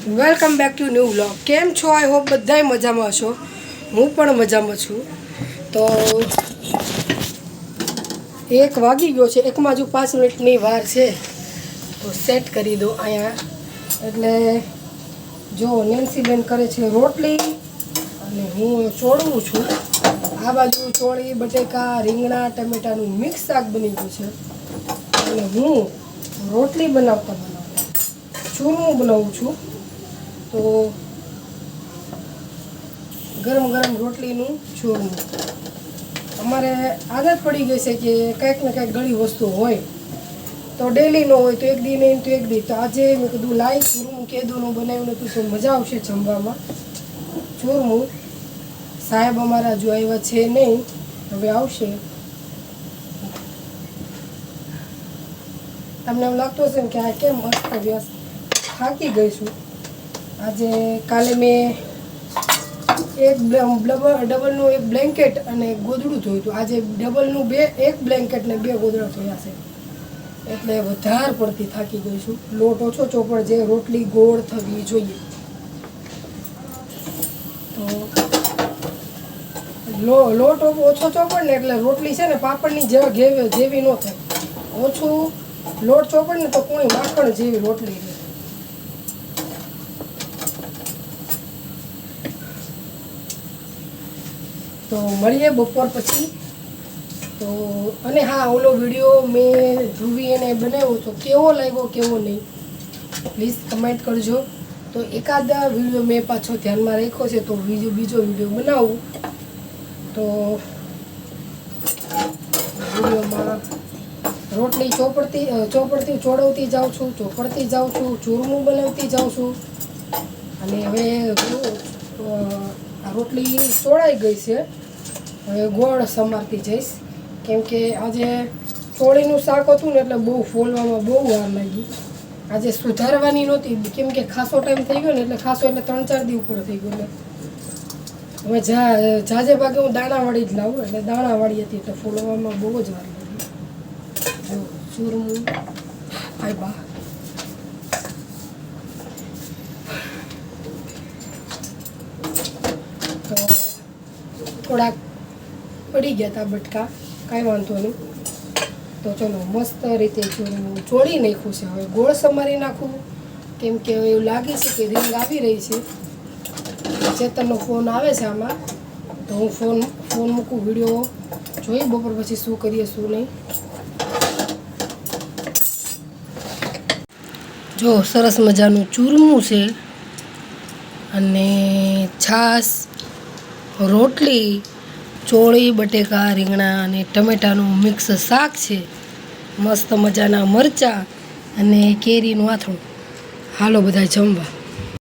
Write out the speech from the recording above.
Welcome back to new vlog. કેમ છો? I hope બધાય મજામાં હશો. હું પણ મજામાં છું. તો 1 વાગી ગયો છે. 1માં હજુ 5 મિનિટની વાર છે. તો સેટ કરી દો અહીંયા. એટલે જો નેન્સીબેન કરે છે રોટલી અને હું ચોળવું છું. આ બાજુ ચોળી, બટેકા, રીંગણા, ટમેટાનું મિક્સ શાક બની ગયું છે. અને હું રોટલી બનાવતા ચૂરમું બનાવું છું. તો ગરમ ગરમ રોટલીનું ચૂરમું. અમારે આદત પડી ગઈ છે કે કંઈક ને કંઈક ઘણી વસ્તુ હોય. તો ડેલી ન હોય તો એક દી નહીં તો એક દી. તો આજે મેં કીધું લાઈ ચૂરમું કેદુંનું બનાવ્યું હતું તો મજા આવશે જમવામાં. ચૂરમું સાહેબ અમારા જો આવ્યા છે નહીં, હવે આવશે. તમને એમ લાગતું હશે કે આ કેમ અસ્ત વ્યસ્ત, થાકી ગઈ છું આજે. કાલે મેં ડબલનું એક બ્લેન્કેટ અને ગોદડું ધોયું હતું. આજે ડબલનું એક બ્લેન્કેટ ને 2 ગોદડા ધોયા છે. એટલે વધારે પડતી થાકી ગઈ છું. લોટ ઓછો ચોપડ જે રોટલી ગોળ થવી જોઈએ. તો લોટ ઓછો ચોપડ ને એટલે રોટલી છે ને પાપડની જેવી ન થાય. ઓછું લોટ ચોપડ ને તો કોઈ માખણ જેવી રોટલી રહે. તો મળીએ બપોર પછી. તો અને હા, ઓલો વિડીયો મેં ધ્રુવી એને બનાવ્યો તો કેવો લાગ્યો કેવો નહીં પ્લીઝ કમેન્ટ કરજો. તો એકાદ વિડીયો મેં પાછો ધ્યાનમાં રાખ્યો છે તો બીજો વિડીયો બનાવું. તો વિડીયોમાં રોટલી ચોળવતી જાઉં છું, ચોપડતી જાઉં છું, ચૂરમું બનાવતી જાઉં છું. અને હવે આ રોટલી ચોળાઈ ગઈ છે. હવે ગોળ સમારતી જઈશ. કેમ કે આજે ચોળીનું શાક હતું ને એટલે બહુ ફોલવામાં બહુ વાર લાગી. આજે સુધારવાની નહોતી કેમ કે ખાસો ટાઈમ થઈ ગયો ને એટલે ખાસો એટલે 3-4 દી ઉપર થઈ ગયો. એટલે હવે જાજે ભાગે હું દાણાવાળી જ લાવું. એટલે દાણાવાળી હતી એટલે ફોલવામાં બહુ જ વાર લાગી. જો ચૂરમું આય બા તો થોડાક પડી ગયા હતા બટકા, કાંઈ વાંધો નહીં. તો ચલો મસ્ત રીતે ચોળી નાખ્યું છે. હવે ગોળ સમારી નાખું કેમ કે એવું લાગે છે કે રીંગ આવી રહી છે. ચેતનનો ફોન આવે છે આમાં. તો હું ફોન મૂકું, વિડીયો જોઈ બપોર પછી શું કરીએ શું નહીં. જો સરસ મજાનું ચૂરમું છે અને છાશ, રોટલી, ચોળી, બટેકા, રીંગણા અને ટમેટાનું મિક્સ શાક છે. મસ્ત મજાના મરચાં અને કેરીનું આથણું. હાલો બધા જમવા.